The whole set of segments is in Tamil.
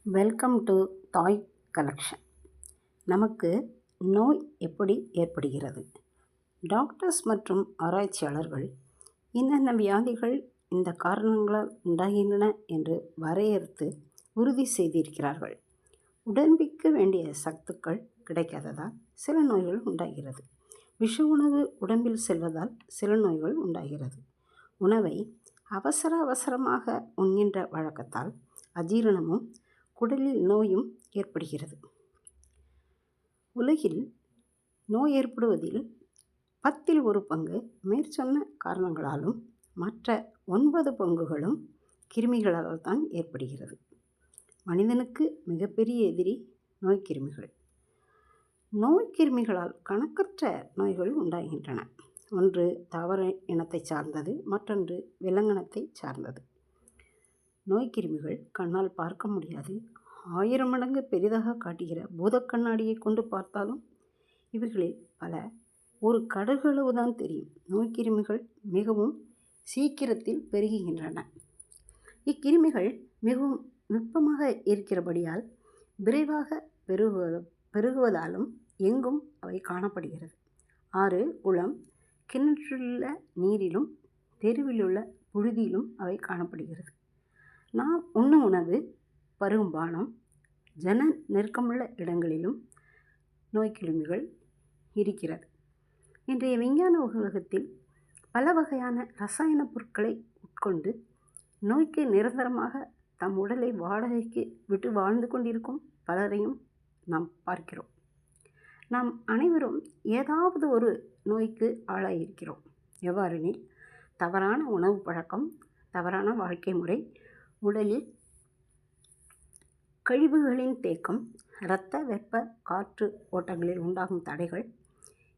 வெல்கம் டு தாய் கலெக்ஷன். நமக்கு நோய் எப்படி ஏற்படுகிறது? டாக்டர்ஸ் மற்றும் ஆராய்ச்சியாளர்கள் என்னென்ன வியாதிகள் இந்த காரணங்களால் உண்டாகின்றன என்று வரையறுத்து உறுதி செய்திருக்கிறார்கள். உடம்பிற்கு வேண்டிய சத்துக்கள் கிடைக்காததால் சில நோய்கள் உண்டாகிறது. விஷ உணவு உடம்பில் செல்வதால் சில நோய்கள் உண்டாகிறது. உணவை அவசரமாக உண்கின்ற வழக்கத்தால் அஜீரணமும் குடலில் நோயும் ஏற்படுகிறது. உலகில் நோய் ஏற்படுவதில் 10 பங்கு மேற்சொன்ன காரணங்களாலும் மற்ற 9 பங்குகளும் கிருமிகளால் தான் ஏற்படுகிறது. மனிதனுக்கு மிகப்பெரிய எதிரி நோய்க்கிருமிகள். நோய்க்கிருமிகளால் கணக்கற்ற நோய்கள் உண்டாகின்றன. ஒன்று தாவர இனத்தை சார்ந்தது, மற்றொன்று விலங்கினத்தை சார்ந்தது. நோய்க்கிருமிகள் கண்ணால் பார்க்க முடியாது. 1000 மடங்கு பெரிதாக காட்டுகிற பூதக்கண்ணாடியை கொண்டு பார்த்தாலும் இவர்களில் பல ஒரு கடுகளவுதான் தெரியும். நோய்க்கிருமிகள் மிகவும் சீக்கிரத்தில் பெருகுகின்றன. இக்கிருமிகள் மிகவும் நுட்பமாக இருக்கிறபடியால் விரைவாக பெருகுவதாலும் எங்கும் அவை காணப்படுகிறது. ஆறு, குளம், கிணற்றிலுள்ள நீரிலும் தெருவிலுள்ள புழுதியிலும் அவை காணப்படுகிறது. நாம் உண்ணும் உணவு, பருகும் பானம், ஜன நெருக்கமுள்ள இடங்களிலும் நோய்க்கிருமிகள் இருக்கிறது. இன்றைய விஞ்ஞான உலகத்தில் பல வகையான ரசாயன பொருட்களை உட்கொண்டு நோய்க்கு நிரந்தரமாக தம் உடலை வாடகைக்கு விட்டு வாழ்ந்து கொண்டிருக்கும் பலரையும் நாம் பார்க்கிறோம். நாம் அனைவரும் ஏதாவது ஒரு நோய்க்கு ஆளாயிருக்கிறோம். எவ்வாறெனில், தவறான உணவு பழக்கம், தவறான வாழ்க்கை முறை, உடலில் கழிவுகளின் தேக்கம், இரத்த வெப்ப காற்று ஓட்டங்களில் உண்டாகும் தடைகள்,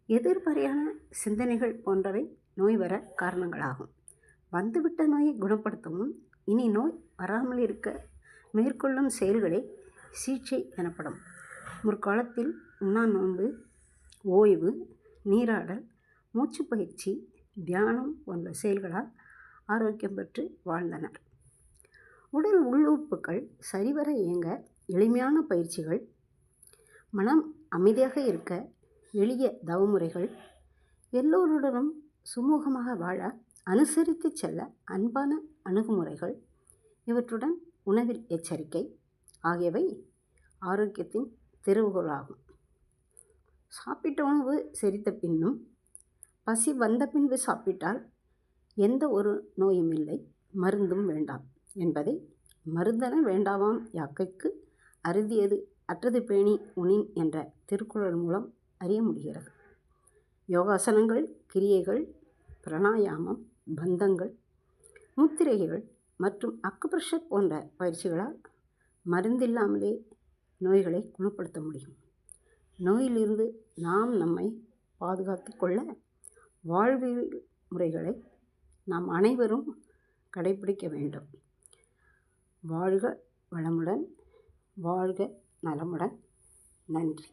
எதிர்மறையான சிந்தனைகள் போன்றவை நோய் வர காரணங்களாகும். வந்துவிட்ட நோயை குணப்படுத்தவும் இனி நோய் வராமல் இருக்க மேற்கொள்ளும் செயல்களே சிகிச்சை எனப்படும். முற்காலத்தில் உண்ணா நோன்பு, ஓய்வு, நீராடல், மூச்சு பயிற்சி, தியானம் போன்ற செயல்களால் ஆரோக்கியம் பெற்று வாழ்ந்தனர். உடல் உள்ளுறுப்புகள் சரிவர இயங்க எளிமையான பயிற்சிகள், மனம் அமைதியாக இருக்க எளிய தவமுறைகள், எல்லோருடனும் சுமூகமாக வாழ அனுசரித்து செல்ல அன்பான அணுகுமுறைகள், இவற்றுடன் உணவில் எச்சரிக்கை ஆகியவை ஆரோக்கியத்தின் திறவுகோலாகும். சாப்பிட்ட உணவு செரித்த பின்னும் பசி வந்த பின்பு சாப்பிட்டால் எந்த ஒரு நோயும் இல்லை, மருந்தும் வேண்டாம் என்பதை மருந்தென வேண்டாவாம் யாக்கைக்கு அருந்தியது அற்றது பேணி உணின் என்ற திருக்குறள் மூலம் அறிய முடிகிறது. யோகாசனங்கள், கிரியைகள், பிராணாயாமம், பந்தங்கள், முத்திரைகள் மற்றும் அக்குப்ரெஷர் போன்ற பயிற்சிகளால் மருந்தில்லாமலே நோய்களை குணப்படுத்த முடியும். நோயிலிருந்து நாம் நம்மை பாதுகாத்து கொள்ள வாழ்வியல் முறைகளை நாம் அனைவரும் கடைபிடிக்க வேண்டும். வாழ்க வளமுடன், வாழ்க நலமுடன். நன்றி.